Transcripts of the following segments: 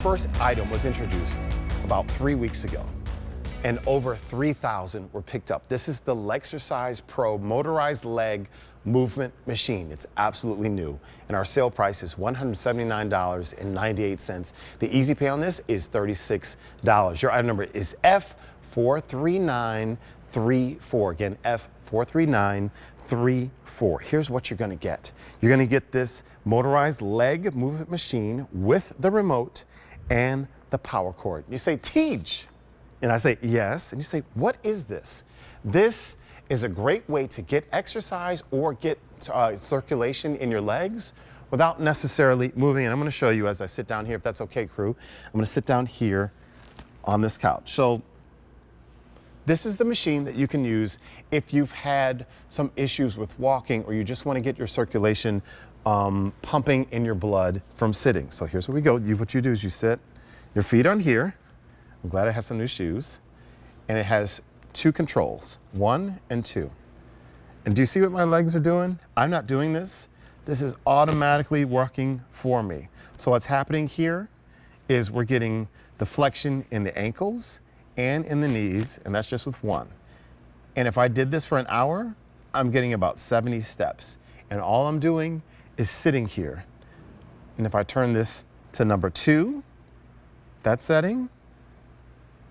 First item was introduced about 3 weeks ago, and over 3,000 were picked up. This is the LegXercise Pro motorized leg movement machine. It's absolutely new, and our sale price is $179.98. The easy pay on this is $36. Your item number is F43934. Again, F43934. Here's what you're going to get. You're going to get this motorized leg movement machine with the remote and the power cord. You say, Teej, and I say, yes. And you say, what is this? This is a great way to get exercise or get circulation in your legs without necessarily moving. And I'm gonna show you as I sit down here, if that's okay, crew. I'm gonna sit down here on this couch. So this is the machine that you can use if you've had some issues with walking or you just wanna get your circulation pumping in your blood from sitting. So here's where we go. What you do is you sit your feet on here. I'm glad I have some new shoes. And it has two controls, 1 and 2. And do you see what my legs are doing? I'm not doing this. This is automatically working for me. So what's happening here is we're getting the flexion in the ankles and in the knees, and that's just with 1. And if I did this for an hour, I'm getting about 70 steps. And all I'm doing is sitting here. And if I turn this to number 2, that setting,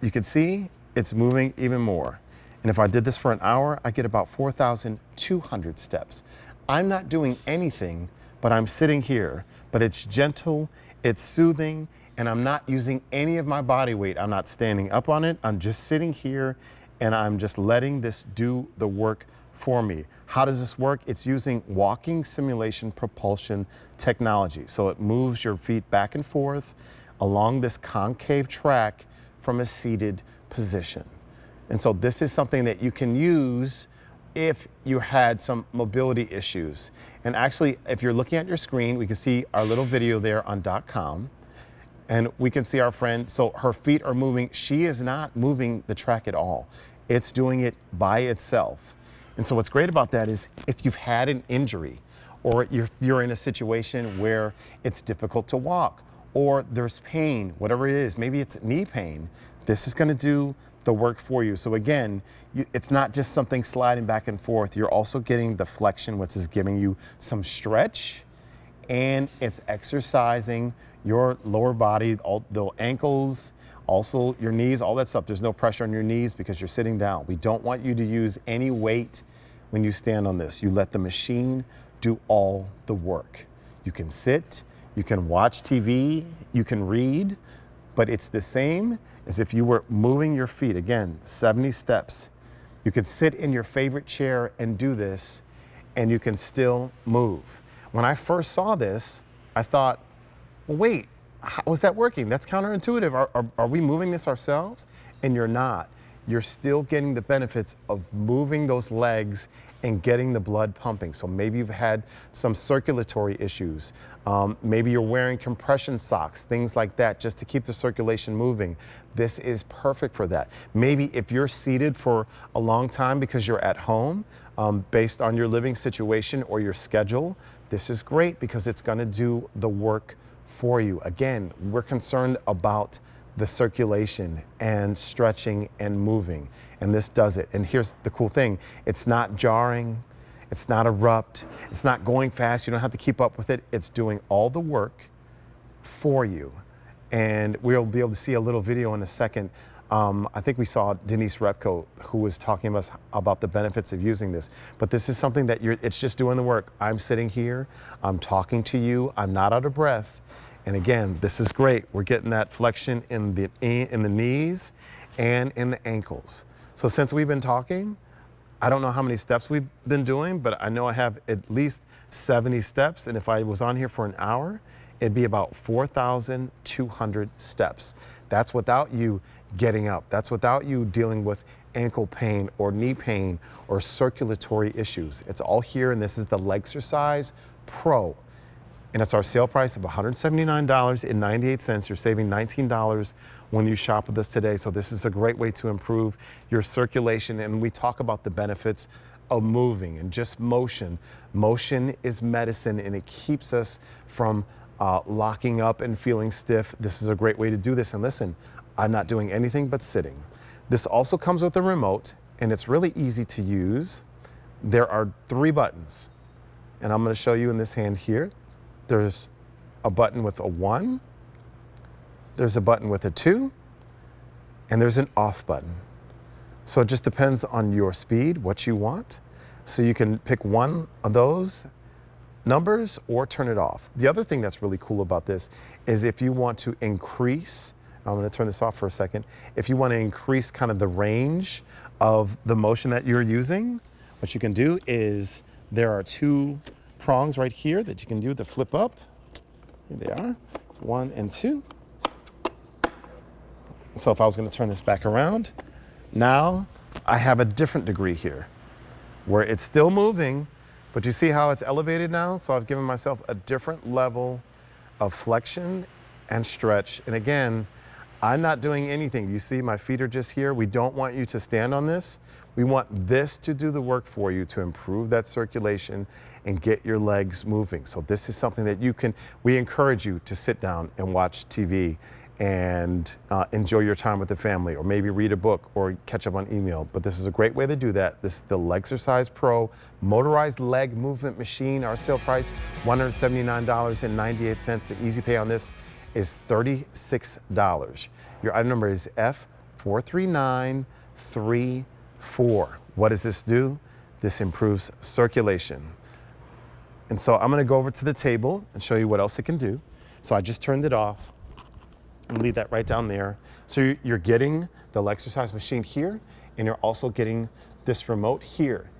you can see it's moving even more. And if I did this for an hour, I get about 4,200 steps. I'm not doing anything, but I'm sitting here, but it's gentle, it's soothing, and I'm not using any of my body weight. I'm not standing up on it. I'm just sitting here and I'm just letting this do the work for me. How does this work? It's using walking simulation propulsion technology. So it moves your feet back and forth along this concave track from a seated position. And so this is something that you can use if you had some mobility issues. And actually, if you're looking at your screen, we can see our little video there on .com. And we can see our friend, so her feet are moving. She is not moving the track at all. It's doing it by itself. And so what's great about that is if you've had an injury or you're in a situation where it's difficult to walk or there's pain, whatever it is, maybe it's knee pain, this is gonna do the work for you. So again, it's not just something sliding back and forth. You're also getting the flexion, which is giving you some stretch, and it's exercising your lower body, all the ankles, also your knees, all that stuff. There's no pressure on your knees because you're sitting down. We don't want you to use any weight when you stand on this. You let the machine do all the work. You can sit, you can watch TV, you can read, but it's the same as if you were moving your feet. Again, 70 steps. You could sit in your favorite chair and do this, and you can still move. When I first saw this, I thought, well, wait, how is that working? That's counterintuitive. Are we moving this ourselves? And you're not. You're still getting the benefits of moving those legs and getting the blood pumping. So maybe you've had some circulatory issues. Maybe you're wearing compression socks, things like that, just to keep the circulation moving. This is perfect for that. Maybe if you're seated for a long time because you're at home, based on your living situation or your schedule, this is great because it's gonna do the work for you. Again, we're concerned about the circulation and stretching and moving, and this does it. And here's the cool thing, it's not jarring, it's not abrupt, it's not going fast, you don't have to keep up with it. It's doing all the work for you. And we'll be able to see a little video in a second. I think we saw Denise Repko, who was talking to us about the benefits of using this. But this is something that it's just doing the work. I'm sitting here, I'm talking to you, I'm not out of breath. And again, this is great. We're getting that flexion in the knees and in the ankles. So since we've been talking, I don't know how many steps we've been doing, but I know I have at least 70 steps. And if I was on here for an hour, it'd be about 4,200 steps. That's without you getting up. That's without you dealing with ankle pain or knee pain or circulatory issues. It's all here, and this is the LegXercise Pro. And it's our sale price of $179.98. You're saving $19 when you shop with us today. So this is a great way to improve your circulation. And we talk about the benefits of moving and just motion. Motion is medicine, and it keeps us from locking up and feeling stiff, this is a great way to do this. And listen, I'm not doing anything but sitting. This also comes with a remote, and it's really easy to use. There are 3 buttons, and I'm going to show you in this hand here. There's a button with a 1, there's a button with a 2, and there's an off button. So it just depends on your speed, what you want. So you can pick one of those numbers or turn it off. The other thing that's really cool about this is if you want to increase, I'm going to turn this off for a second. If you want to increase kind of the range of the motion that you're using, what you can do is there are 2 prongs right here that you can do to flip up. Here they are, 1 and 2. So if I was going to turn this back around, now I have a different degree here where it's still moving, but you see how it's elevated now? So I've given myself a different level of flexion and stretch. And again, I'm not doing anything. You see my feet are just here. We don't want you to stand on this. We want this to do the work for you to improve that circulation and get your legs moving. So this is something that we encourage you to sit down and watch TV and enjoy your time with the family, or maybe read a book or catch up on email. But this is a great way to do that. This is the LegXercise Pro motorized leg movement machine. Our sale price, $179.98. The easy pay on this is $36. Your item number is F43934. What does this do? This improves circulation. And so I'm gonna go over to the table and show you what else it can do. So I just turned it off. And leave that right down there. So you're getting the LegXercise machine here, and you're also getting this remote here.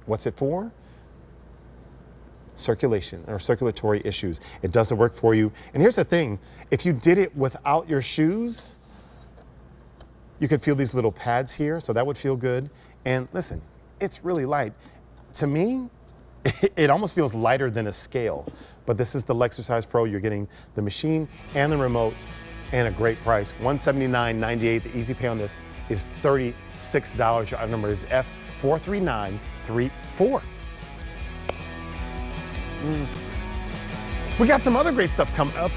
What's it for? Circulation or circulatory issues. It does the work for you. And here's the thing, if you did it without your shoes, you could feel these little pads here, so that would feel good. And listen, it's really light. To me, it almost feels lighter than a scale, but this is the LegXercise Pro. You're getting the machine and the remote, and a great price, $179.98. The easy pay on this is $36. Your item number is F43934. We got some other great stuff coming up.